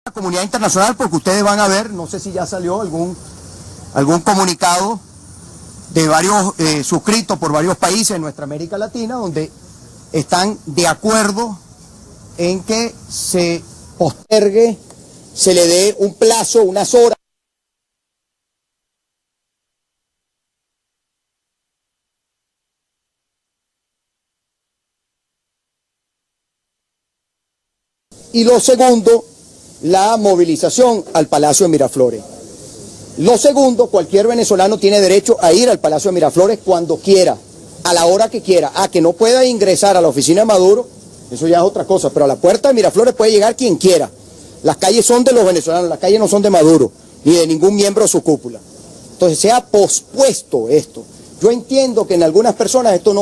la comunidad internacional, porque ustedes van a ver, no sé si ya salió algún comunicado de varios suscritos por varios países en nuestra América Latina, donde están de acuerdo en que se postergue, se le dé un plazo, unas horas. Y lo segundo, la movilización al Palacio de Miraflores. Lo segundo, cualquier venezolano tiene derecho a ir al Palacio de Miraflores cuando quiera, a la hora que quiera. Que no pueda ingresar a la oficina de Maduro, eso ya es otra cosa, pero a la puerta de Miraflores puede llegar quien quiera. Las calles son de los venezolanos, las calles no son de Maduro, ni de ningún miembro de su cúpula. Entonces se ha pospuesto esto. Yo entiendo que en algunas personas esto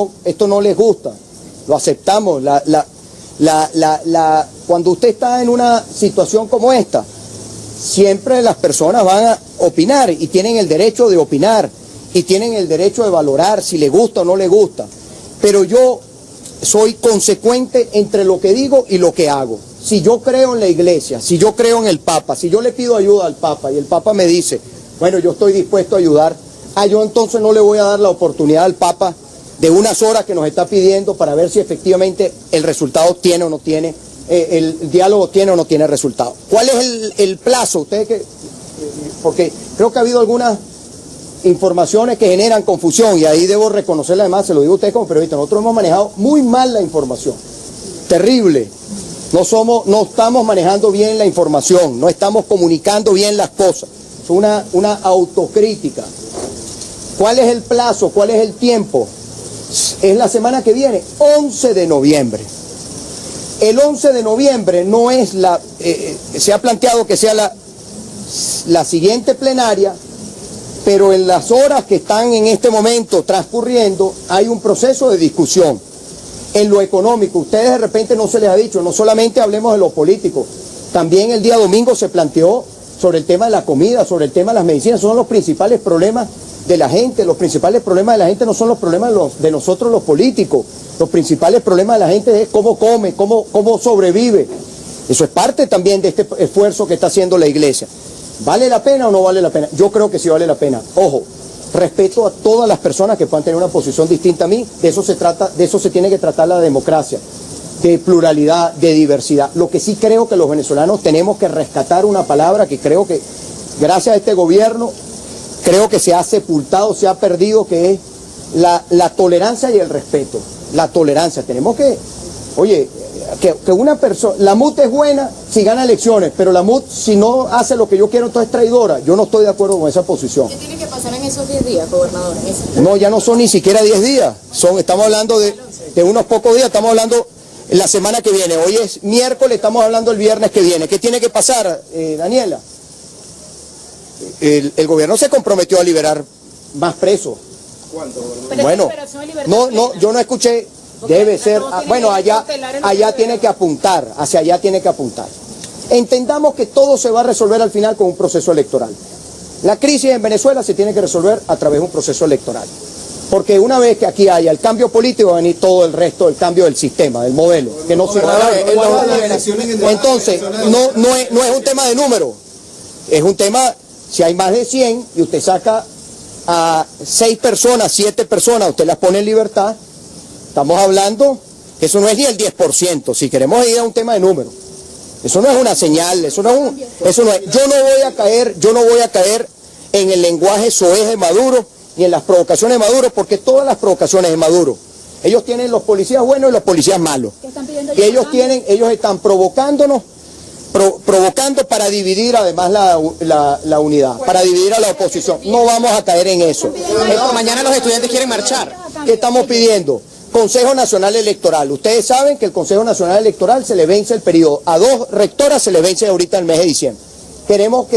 no les gusta, lo aceptamos. Cuando usted está en una situación como esta, siempre las personas van a opinar y tienen el derecho de opinar y tienen el derecho de valorar si le gusta o no le gusta. Pero yo soy consecuente entre lo que digo y lo que hago. Si yo creo en la iglesia, si yo creo en el Papa, si yo le pido ayuda al Papa y el Papa me dice, bueno, yo estoy dispuesto a ayudar, yo entonces no le voy a dar la oportunidad al Papa de unas horas que nos está pidiendo para ver si efectivamente el resultado tiene o no tiene, el diálogo tiene o no tiene resultado. ¿Cuál es el plazo? Porque creo que ha habido algunas informaciones que generan confusión y ahí debo reconocerla, además, se lo digo a ustedes como periodistas, nosotros hemos manejado muy mal la información, terrible. No estamos manejando bien la información, no estamos comunicando bien las cosas, es una autocrítica. ¿Cuál es el plazo? ¿Cuál es el tiempo? Es la semana que viene, 11 de noviembre. El 11 de noviembre no es se ha planteado que sea la siguiente plenaria, pero en las horas que están en este momento transcurriendo hay un proceso de discusión. En lo económico, ustedes de repente no se les ha dicho, no solamente hablemos de lo político, también el día domingo se planteó sobre el tema de la comida, sobre el tema de las medicinas, son los principales problemas de la gente. Los principales problemas de la gente no son los problemas de nosotros los políticos, los principales problemas de la gente es cómo come, cómo sobrevive. Eso es parte también de este esfuerzo que está haciendo la iglesia. ¿Vale la pena o no vale la pena? Yo creo que sí vale la pena. Ojo, respeto a todas las personas que puedan tener una posición distinta a mí, de eso se trata, de eso se tiene que tratar la democracia, de pluralidad, de diversidad. Lo que sí creo que los venezolanos tenemos que rescatar una palabra que creo que, gracias a este gobierno, creo que se ha sepultado, se ha perdido, que es la tolerancia y el respeto. La tolerancia, tenemos que, oye, que una persona, la MUT es buena si gana elecciones, pero la MUT si no hace lo que yo quiero, entonces es traidora. Yo no estoy de acuerdo con esa posición. ¿Qué tiene que pasar en esos 10 días, gobernador? No, ya no son ni siquiera 10 días, estamos hablando de unos pocos días, estamos hablando la semana que viene. Hoy es miércoles, estamos hablando el viernes que viene. ¿Qué tiene que pasar, Daniela? El gobierno se comprometió a liberar más presos. ¿Cuánto? Bueno, no, yo no escuché. Debe ser, bueno, allá tiene que apuntar, hacia allá tiene que apuntar. Entendamos que todo se va a resolver al final con un proceso electoral. La crisis en Venezuela se tiene que resolver a través de un proceso electoral. Porque una vez que aquí haya el cambio político, va a venir todo el resto del cambio del sistema, del modelo. Que no se Entonces, no es un tema de número, es un tema, si hay más de 100 y usted saca a 6 personas, 7 personas, usted las pone en libertad. Estamos hablando que eso no es ni el 10%, si queremos ir a un tema de número. Eso no es una señal, eso no es. Yo no voy a caer en el lenguaje soez de Maduro ni en las provocaciones de Maduro, porque todas las provocaciones de Maduro, ellos tienen los policías buenos y los policías malos. Y ellos están provocándonos, provocando para dividir además la unidad, para dividir a la oposición. No vamos a caer en eso. Mañana los estudiantes quieren marchar. ¿Qué estamos pidiendo? Consejo Nacional Electoral. Ustedes saben que el Consejo Nacional Electoral se le vence el periodo. A 2 rectoras se le vence ahorita el mes de diciembre. Queremos que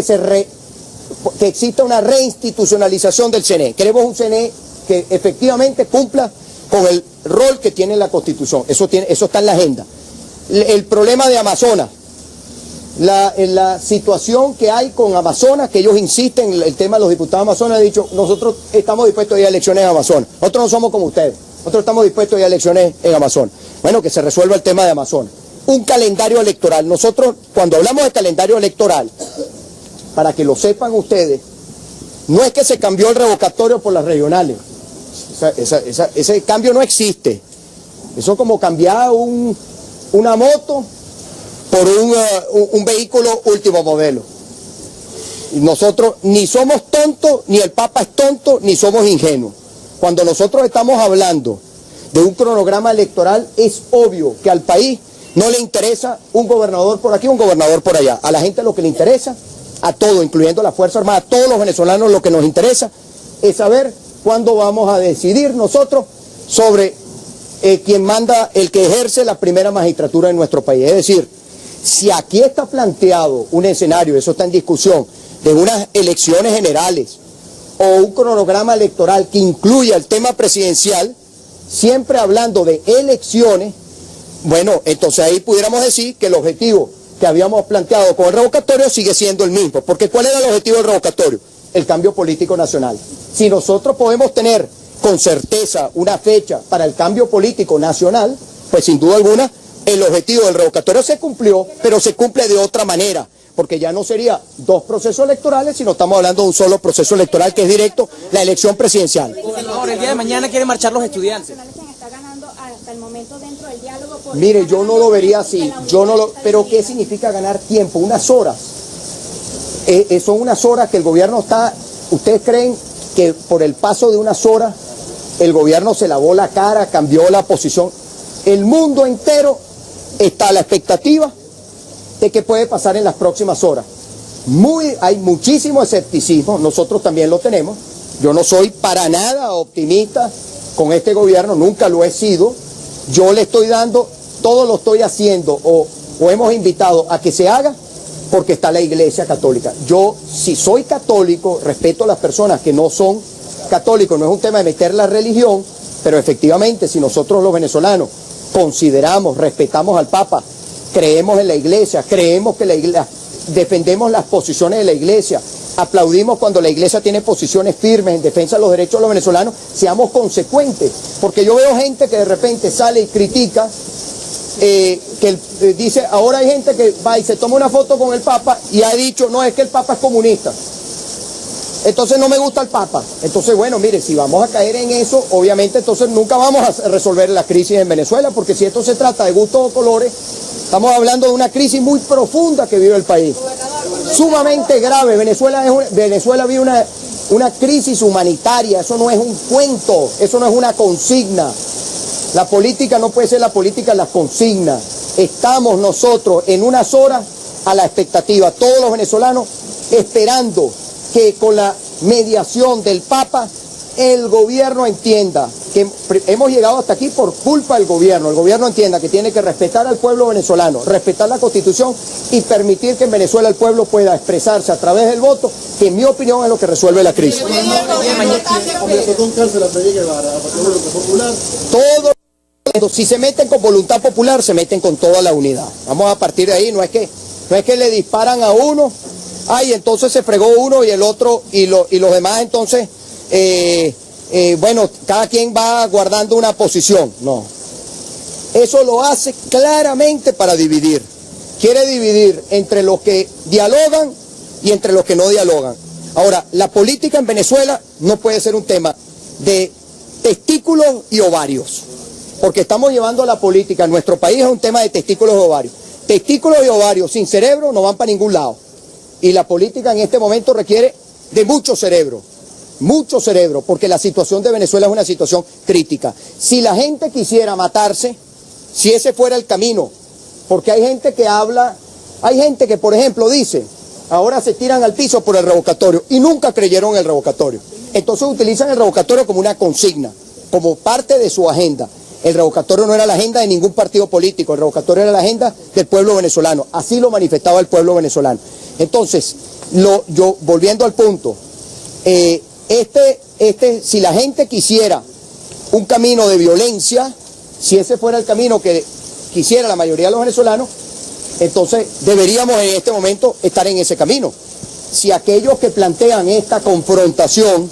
exista una reinstitucionalización del CNE. Queremos un CNE que efectivamente cumpla con el rol que tiene la Constitución. Eso está en la agenda. El problema de Amazonas. La situación que hay con Amazonas, que ellos insisten, el tema de los diputados Amazonas, han dicho, nosotros estamos dispuestos a ir a elecciones en Amazonas. Nosotros no somos como ustedes. Nosotros estamos dispuestos a ir a elecciones en Amazonas. Bueno, que se resuelva el tema de Amazonas. un calendario electoral. Nosotros, cuando hablamos de calendario electoral, para que lo sepan ustedes, no es que se cambió el revocatorio por las regionales. Ese cambio no existe. Eso es como cambiar una moto por un vehículo último modelo. Y nosotros ni somos tontos, ni el Papa es tonto, ni somos ingenuos. Cuando nosotros estamos hablando de un cronograma electoral, es obvio que al país no le interesa un gobernador por aquí, un gobernador por allá. A la gente lo que le interesa, a todo, incluyendo la Fuerza Armada, a todos los venezolanos lo que nos interesa es saber cuándo vamos a decidir nosotros sobre quien manda, el que ejerce la primera magistratura en nuestro país. Es decir, si aquí está planteado un escenario, eso está en discusión, de unas elecciones generales o un cronograma electoral que incluya el tema presidencial, siempre hablando de elecciones, bueno, entonces ahí pudiéramos decir que el objetivo que habíamos planteado con el revocatorio sigue siendo el mismo. Porque ¿cuál era el objetivo del revocatorio? El cambio político nacional. Si nosotros podemos tener con certeza una fecha para el cambio político nacional, pues sin duda alguna el objetivo del revocatorio se cumplió, pero se cumple de otra manera, porque ya no sería dos procesos electorales, sino estamos hablando de un solo proceso electoral que es directo, la elección presidencial. Gobernador, el día de mañana quieren marchar los estudiantes. Hasta el momento dentro del diálogo. Mire, yo no lo vería así, pero ¿qué significa ganar tiempo? Unas horas. Son unas horas que el gobierno está. ¿Ustedes creen que por el paso de unas horas el gobierno se lavó la cara, cambió la posición? El mundo entero está a la expectativa de qué puede pasar en las próximas horas. Hay muchísimo escepticismo, nosotros también lo tenemos. Yo no soy para nada optimista con este gobierno, nunca lo he sido. Yo le estoy dando, todo lo estoy haciendo o hemos invitado a que se haga porque está la Iglesia Católica. Yo, si soy católico, respeto a las personas que no son católicos, no es un tema de meter la religión, pero efectivamente si nosotros los venezolanos consideramos, respetamos al Papa, creemos en la Iglesia, creemos que la Iglesia, defendemos las posiciones de la Iglesia, aplaudimos cuando la Iglesia tiene posiciones firmes en defensa de los derechos de los venezolanos, seamos consecuentes, porque yo veo gente que de repente sale y critica, dice, ahora hay gente que va y se toma una foto con el Papa y ha dicho, no, es que el Papa es comunista, entonces no me gusta el Papa. Entonces, bueno, mire, si vamos a caer en eso, obviamente entonces nunca vamos a resolver la crisis en Venezuela, porque si esto se trata de gustos o colores, estamos hablando de una crisis muy profunda que vive el país, sumamente grave. Venezuela vive una crisis humanitaria, eso no es un cuento, eso no es una consigna. La política no puede ser la política de las consignas. Estamos nosotros en unas horas a la expectativa, todos los venezolanos esperando que con la mediación del Papa el gobierno entienda que hemos llegado hasta aquí por culpa del gobierno. El gobierno entienda que tiene que respetar al pueblo venezolano, respetar la Constitución y permitir que en Venezuela el pueblo pueda expresarse a través del voto, que en mi opinión es lo que resuelve la crisis. Si se meten con voluntad popular, se meten con toda la unidad. Vamos a partir de ahí, no es que le disparan a uno, entonces se fregó uno y el otro y los demás entonces bueno, cada quien va guardando una posición. No, eso lo hace claramente para dividir. Quiere dividir entre los que dialogan y entre los que no dialogan. Ahora, la política en Venezuela no puede ser un tema de testículos y ovarios, porque estamos llevando la política en nuestro país a un tema de testículos y ovarios. Testículos y ovarios sin cerebro no van para ningún lado, y la política en este momento requiere de mucho cerebro, porque la situación de Venezuela es una situación crítica. Si la gente quisiera matarse, si ese fuera el camino, porque hay gente que habla, hay gente que por ejemplo dice, ahora se tiran al piso por el revocatorio y nunca creyeron en el revocatorio. Entonces utilizan el revocatorio como una consigna, como parte de su agenda. El revocatorio no era la agenda de ningún partido político, el revocatorio era la agenda del pueblo venezolano, así lo manifestaba el pueblo venezolano. Entonces, yo volviendo al punto, si la gente quisiera un camino de violencia, si ese fuera el camino que quisiera la mayoría de los venezolanos, entonces deberíamos en este momento estar en ese camino. Si aquellos que plantean esta confrontación,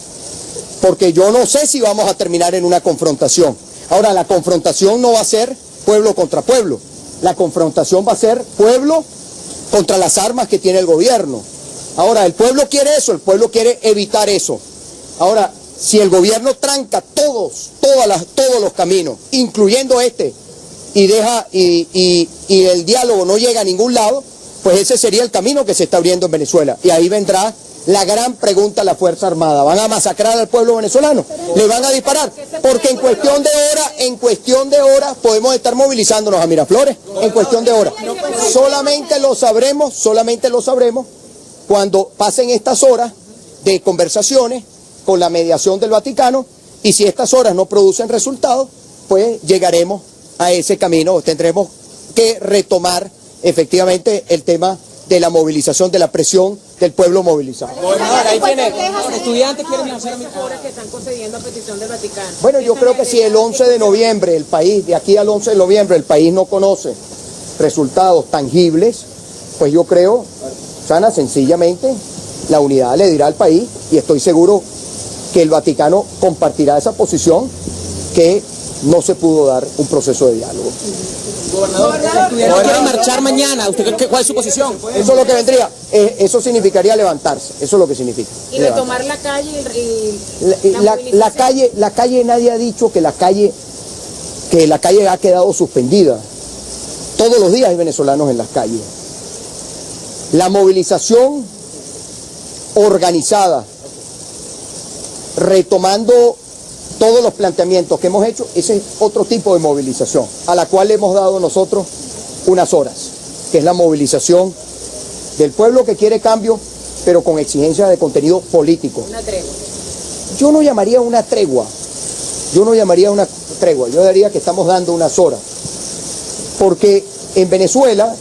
porque yo no sé si vamos a terminar en una confrontación. Ahora, la confrontación no va a ser pueblo contra pueblo. La confrontación va a ser pueblo contra las armas que tiene el gobierno. Ahora, el pueblo quiere eso, el pueblo quiere evitar eso. Ahora, si el gobierno tranca todos los caminos, incluyendo este, y el diálogo no llega a ningún lado, pues ese sería el camino que se está abriendo en Venezuela. Y ahí vendrá la gran pregunta a la Fuerza Armada. ¿Van a masacrar al pueblo venezolano? ¿Le van a disparar? Porque en cuestión de horas podemos estar movilizándonos a Miraflores. En cuestión de horas. Solamente lo sabremos cuando pasen estas horas de conversaciones con la mediación del Vaticano, y si estas horas no producen resultados, pues llegaremos a ese camino. Tendremos que retomar efectivamente el tema de la movilización, de la presión del pueblo movilizado. Gobernador, ahí tiene, los estudiantes quieren marchar que están concediendo a petición del Vaticano. Bueno, yo creo que si el 11 de noviembre el país, de aquí al 11 de noviembre el país no conoce resultados tangibles, pues yo creo, sana, sencillamente, la unidad le dirá al país, y estoy seguro que el Vaticano compartirá esa posición, que no se pudo dar un proceso de diálogo. Gobernador, los estudiantes quieren marchar mañana. ¿Usted cuál es su posición? Eso es lo que vendría. Eso significaría levantarse. Eso es lo que significa. Y retomar la calle y la calle, nadie ha dicho que la calle ha quedado suspendida. Todos los días hay venezolanos en las calles. La movilización organizada, retomando todos los planteamientos que hemos hecho, ese es otro tipo de movilización, a la cual le hemos dado nosotros unas horas, que es la movilización del pueblo que quiere cambio, pero con exigencias de contenido político. una tregua. Yo no llamaría una tregua, yo diría que estamos dando unas horas, porque en Venezuela,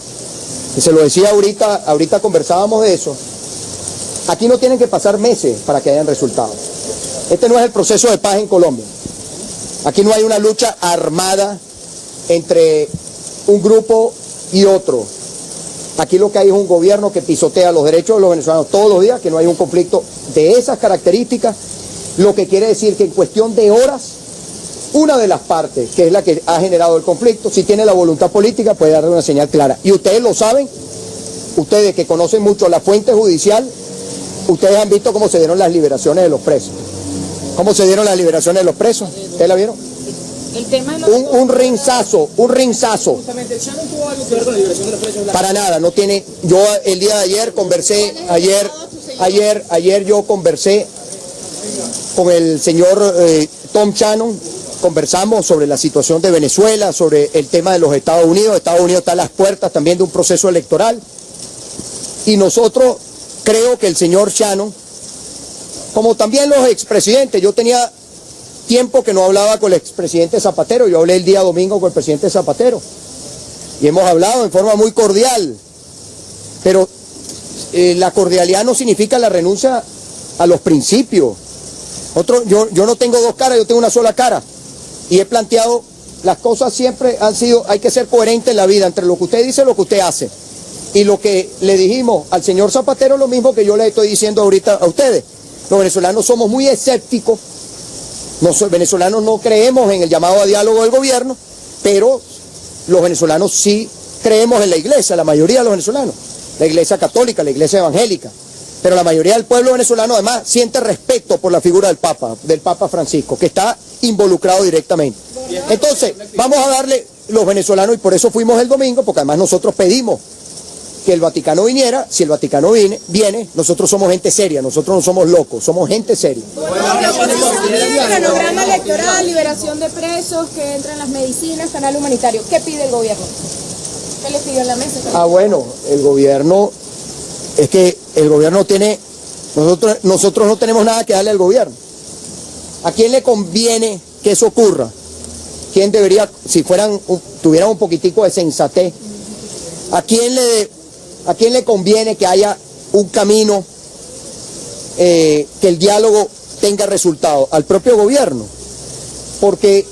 que se lo decía ahorita conversábamos de eso, aquí no tienen que pasar meses para que hayan resultados. Este no es el proceso de paz en Colombia. Aquí no hay una lucha armada entre un grupo y otro. Aquí lo que hay es un gobierno que pisotea los derechos de los venezolanos todos los días, que no hay un conflicto de esas características, lo que quiere decir que en cuestión de horas, una de las partes, que es la que ha generado el conflicto, si tiene la voluntad política, puede dar una señal clara. Y ustedes lo saben, ustedes que conocen mucho la fuente judicial, ustedes han visto cómo se dieron las liberaciones de los presos. ¿Cómo se dieron las liberaciones de los presos? ¿Ustedes la vieron? El tema de los Un rinzazo. Justamente, ¿el Shannon tuvo algo que ver con la liberación de los presos? Para nada, no tiene. Yo el día de ayer conversé, ayer yo conversé con el señor Tom Shannon, conversamos sobre la situación de Venezuela, sobre el tema de los Estados Unidos. Estados Unidos está a las puertas también de un proceso electoral, y nosotros, creo que el señor Shannon, como también los expresidentes, yo tenía tiempo que no hablaba con el expresidente Zapatero, yo hablé el día domingo con el presidente Zapatero, y hemos hablado en forma muy cordial, pero la cordialidad no significa la renuncia a los principios. Yo no tengo dos caras, yo tengo una sola cara, y he planteado, las cosas siempre han sido, hay que ser coherente en la vida, entre lo que usted dice y lo que usted hace, y lo que le dijimos al señor Zapatero, lo mismo que yo le estoy diciendo ahorita a ustedes. Los venezolanos somos muy escépticos, venezolanos no creemos en el llamado a diálogo del gobierno, pero los venezolanos sí creemos en la iglesia, la mayoría de los venezolanos, la iglesia católica, la iglesia evangélica, pero la mayoría del pueblo venezolano además siente respeto por la figura del Papa Francisco, que está involucrado directamente. Entonces, vamos a darle los venezolanos, y por eso fuimos el domingo, porque además nosotros pedimos que el Vaticano viniera. Si el Vaticano viene, nosotros somos gente seria, nosotros no somos locos, somos gente seria. Cronograma electoral, liberación de presos, que entran las medicinas, canal humanitario. ¿Qué pide el gobierno? ¿Qué le pidió en la mesa? Bueno, el gobierno, es que el gobierno tiene, nosotros no tenemos nada que darle al gobierno. ¿A quién le conviene que eso ocurra? ¿Quién debería, si tuvieran un poquitico de sensatez, ¿a quién le conviene que haya un camino, que el diálogo tenga resultado? Al propio gobierno. Porque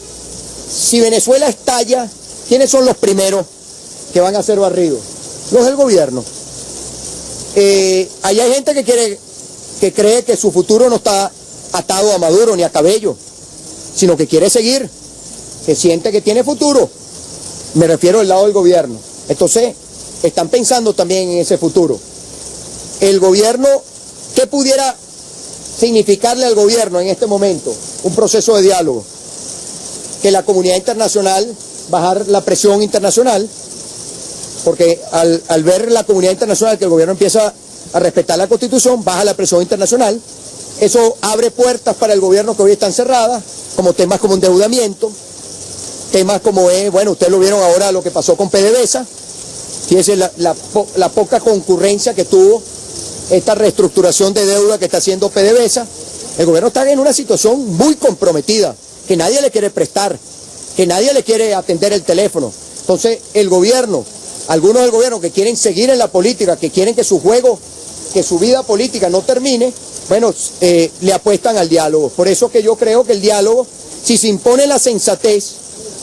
si Venezuela estalla, ¿quiénes son los primeros que van a ser barridos? Los del gobierno. Allá hay gente que cree que su futuro no está atado a Maduro ni a Cabello, sino que quiere seguir, que siente que tiene futuro. Me refiero al lado del gobierno. Entonces, están pensando también en ese futuro. El gobierno, ¿qué pudiera significarle al gobierno en este momento? Un proceso de diálogo. Que la comunidad internacional, bajar la presión internacional, porque al ver la comunidad internacional que el gobierno empieza a respetar la Constitución, baja la presión internacional. Eso abre puertas para el gobierno que hoy están cerradas, como temas como endeudamiento, temas como, bueno, ustedes lo vieron ahora lo que pasó con PDVSA, fíjense la poca concurrencia que tuvo esta reestructuración de deuda que está haciendo PDVSA. El gobierno está en una situación muy comprometida, que nadie le quiere prestar, que nadie le quiere atender el teléfono. Entonces el gobierno, algunos del gobierno que quieren seguir en la política, que quieren que su juego, que su vida política no termine, bueno, le apuestan al diálogo. Por eso que yo creo que el diálogo, si se impone la sensatez,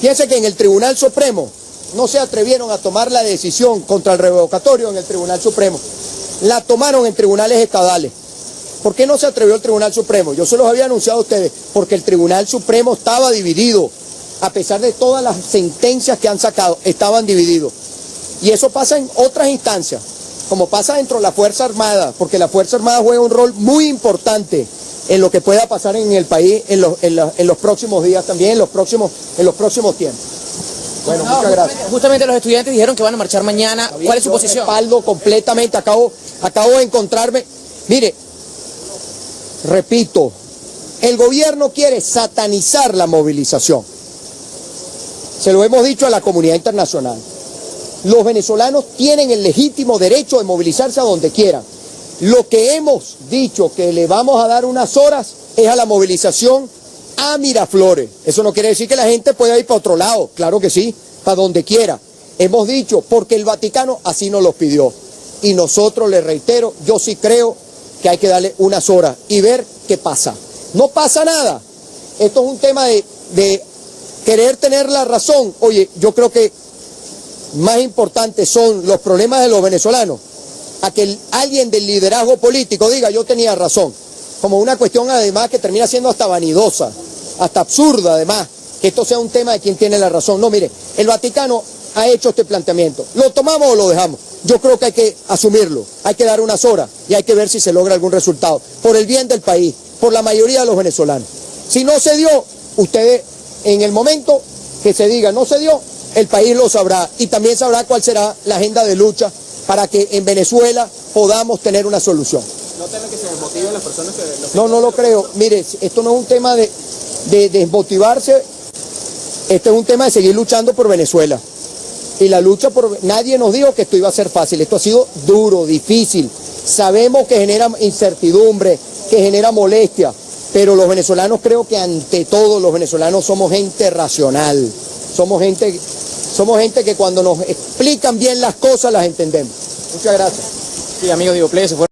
fíjense que en el Tribunal Supremo no se atrevieron a tomar la decisión contra el revocatorio en el Tribunal Supremo, la tomaron en tribunales estadales. ¿Por qué no se atrevió el Tribunal Supremo? Yo se los había anunciado a ustedes, porque el Tribunal Supremo estaba dividido, a pesar de todas las sentencias que han sacado, estaban divididos. Y eso pasa en otras instancias, como pasa dentro de la Fuerza Armada, porque la Fuerza Armada juega un rol muy importante en lo que pueda pasar en el país en los próximos días también, en los próximos tiempos. Bueno, muchas gracias. Justamente los estudiantes dijeron que van a marchar mañana. ¿Cuál es su posición? Respaldo completamente. Acabo de encontrarme. Mire, repito, el gobierno quiere satanizar la movilización. Se lo hemos dicho a la comunidad internacional. Los venezolanos tienen el legítimo derecho de movilizarse a donde quieran. Lo que hemos dicho que le vamos a dar unas horas es a la movilización a Miraflores. Eso no quiere decir que la gente pueda ir para otro lado, claro que sí, para donde quiera. Hemos dicho, porque el Vaticano así nos lo pidió. Y nosotros, les reitero, yo sí creo que hay que darle unas horas y ver qué pasa. No pasa nada. Esto es un tema de querer tener la razón. Oye, yo creo que más importantes son los problemas de los venezolanos, a que alguien del liderazgo político diga yo tenía razón, como una cuestión además que termina siendo hasta vanidosa, hasta absurda además, que esto sea un tema de quien tiene la razón. No, mire, el Vaticano ha hecho este planteamiento, ¿lo tomamos o lo dejamos? Yo creo que hay que asumirlo, hay que dar unas horas y hay que ver si se logra algún resultado, por el bien del país, por la mayoría de los venezolanos. Si no se dio, ustedes en el momento que se diga no se dio, el país lo sabrá y también sabrá cuál será la agenda de lucha para que en Venezuela podamos tener una solución. ¿No temen que se desmotiven las personas que...? No lo creo. Mire, esto no es un tema de desmotivarse, este es un tema de seguir luchando por Venezuela. Y la lucha por... Nadie nos dijo que esto iba a ser fácil, esto ha sido duro, difícil. Sabemos que genera incertidumbre, que genera molestia, pero los venezolanos, creo que ante todo los venezolanos somos gente racional. Somos gente que cuando nos explican bien las cosas las entendemos. Muchas gracias. Sí, amigos de Digo Play, se fue.